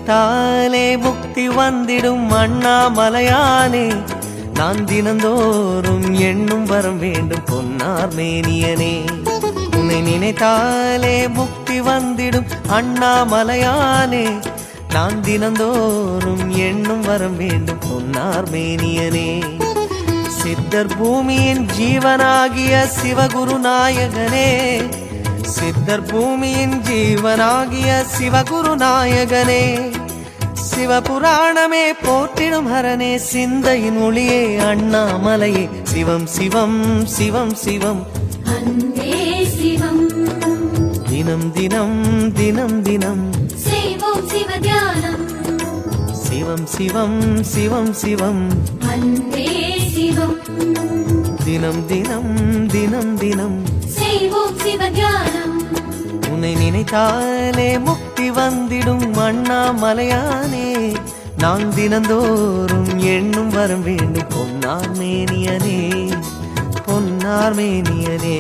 நினைத்தாலே முக்தி வந்திடும் அண்ணாமலையானே, நான் தினந்தோறும் எண்ணும் வரம் வேண்டும் பொன்னார் மேனியனே. உன்னை நினைத்தாலே முக்தி வந்திடும் அண்ணாமலையானே, நான் தினந்தோறும் எண்ணும் வரம் வேண்டும் பொன்னார் மேனியனே. சித்தர் பூமியின் ஜீவனாகிய சிவகுரு நாயகனே, சித்தர் பூமியின் ஜீவனாகிய சிவகுரு நாயகனே, சிவபுராணமே போற்றிடும் ஹரனே, சிந்தையின் ஒளியே அண்ணாமலையே, சிவம் சிவம் சிவம் சிவம் அன்பே சிவம். தினம் தினம் தினம் தினம் செய்வோம் சிவ தியானம். சிவம் சிவம் சிவம் சிவம் அன்பே சிவம். தினம் தினம் தினம் தினம் செய்வோம் சிவ தியானம். உன்னை நினைத்தாலே முக்தி வந்திடும் அண்ணாமலையானே, நான் தினந்தோறும் எண்ணும் வரம் வேண்டும் பொன்னார் மேனியனே, பொன்னார் மேனியனே,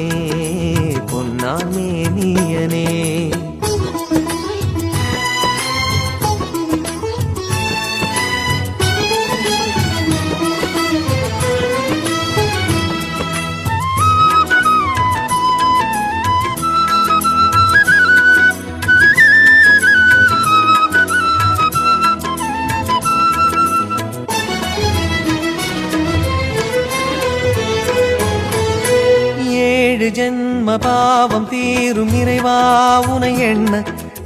பொன்னார் மேனியனே. ஜென்ம பாவம் தீரும் இறைவா உனை எண்ண,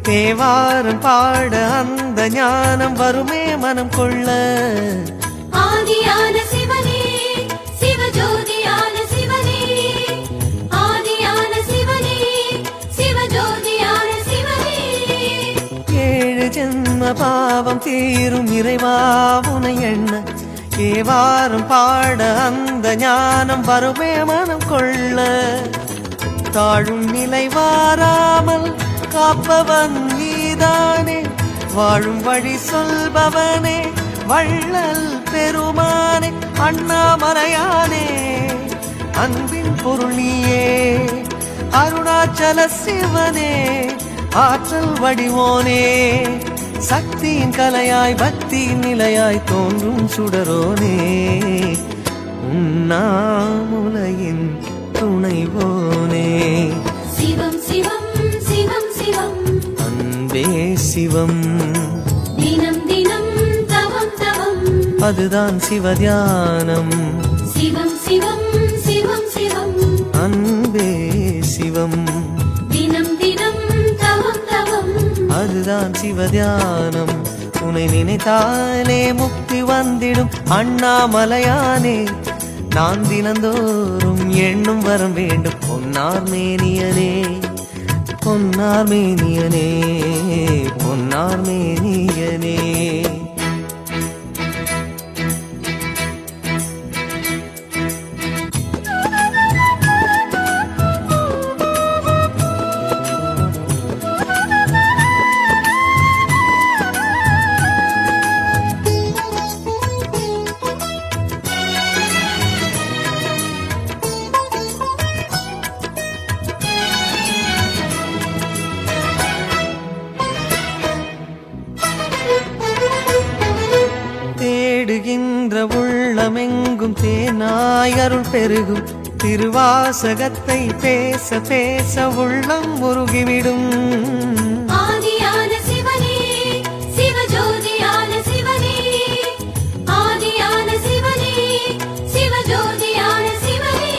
தேவாரம் பாட அந்த ஞானம் வருமே மனம் கொள்ள. ஆதியான சிவனே சிவஜோதியான சிவனே, ஆதியான சிவனே சிவஜோதியான சிவனே. 7 ஜென்ம பாவம் தீரும் இறைவா உனை எண்ண, தேவாரம் பாட அந்த ஞானம் வருமே மனம் கொள்ள. தாழும் நிலை வாராமல் காப்பவன் நீதானே, வாழும் வழி சொல்பவனே வள்ளல் பெருமானே, அண்ணாமலையானே அன்பின் பொருள் நீயே, அருணாச்சல சிவனே ஆற்றல் வடிவோனே, சக்தியின் கலையாய் பக்தியின் நிலையாய் தோன்றும் சுடரோனே, உண்ணாமுலையின் துணைவோனே. சிவம் சிவம் சிவம் சிவம் அன்பே சிவம். தினம் தினம் தவம் தவம் அதுதான் சிவதியானம். சிவம் சிவம் சிவம் சிவம் அன்பே சிவம். தினம் தினம் தவம் தவம் அதுதான் சிவதியானம். உன்னை நினைத்தாலே முக்தி வந்திடும் அண்ணாமலையானே, நான் தினந்தோறும் எண்ணும் வரம் வேண்டும் பொன்னார் மேனியனே, பொன்னார் மேனியனே, பொன்னார் மேனியனே. தேடுகின்ற உள்ளமெங்கும் தேனாய் அருள் பெருகும், திருவாசகத்தை பேச பேச உள்ளம் உருகிவிடும். ஆதியான சிவனே சிவஜோதியான சிவனே, ஆதியான சிவனே சிவஜோதியான சிவனே.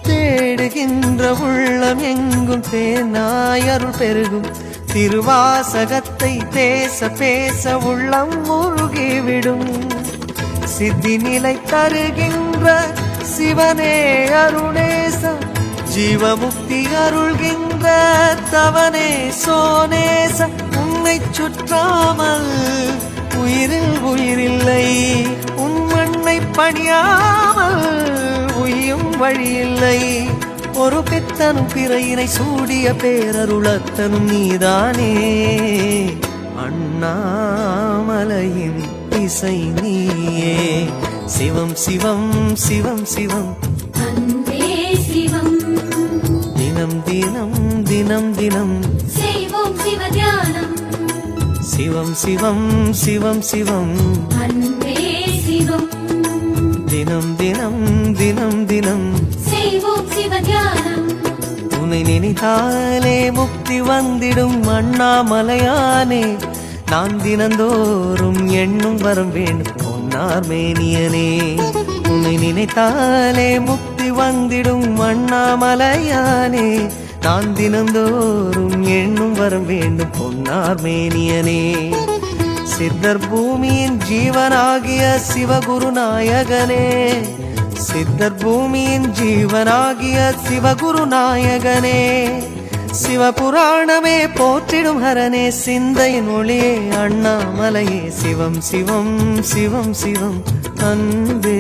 தேடுகின்ற உள்ளம் எங்கும் தேனாய் அருள் பெருகும், திருவாசகத்தை பேச பேச உள்ளம் உருகிவிடும். சித்தி நிலை தருகின்ற சிவனே அருணேச, ஜீவமுக்தி அருள்கின்ற தவனே சோனேச. உன்னை சுற்றாமல் உயிரில் உயிரில்லை, உன் மண்ணை பணியாமல் உயும் வழியில்லை. ஒரு பித்தனும் பிறையினை சூடிய பேரருளத்தனும் நீதானே, அண்ணாமலையின் இசை நீயே. சிவம் சிவம் சிவம் சிவம் அன்பே சிவம். தினம் தினம் தினம் தினம் செய்வோம் சிவ தியானம். சிவம் சிவம் சிவம் சிவம் அன்பே சிவம் தினம் தினம் தினம் தினம் செய்வோம் சிவ தியானம் உன்னை நினைத்தாலே முக்தி வந்திடும் அண்ணாமலையானே நான் தினந்தோறும் எண்ணும் வரம் வேண்டும் பொன்னார் மேனியனே உன்னை நினைத்தாலே முக்தி வந்திடும் அண்ணாமலையானே நான் தினந்தோறும் எண்ணும் வரம் வேண்டும் பொன்னார் மேனியனே சித்தர் பூமியின் ஜீவனாகிய சிவகுருநாயகனே சித்தர் பூமியின் ஜீவனாகிய சிவகுருநாயகனே சிவபுராணமே போற்றிடும் ஹரனே சிந்தையின் ஒளியே அண்ணாமலையே சிவம் சிவம் சிவம் சிவம் அன்பே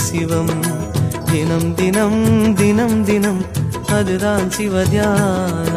சிவம் தினம் தினம் தினம் தினம் அதுதான் சிவ தியானம்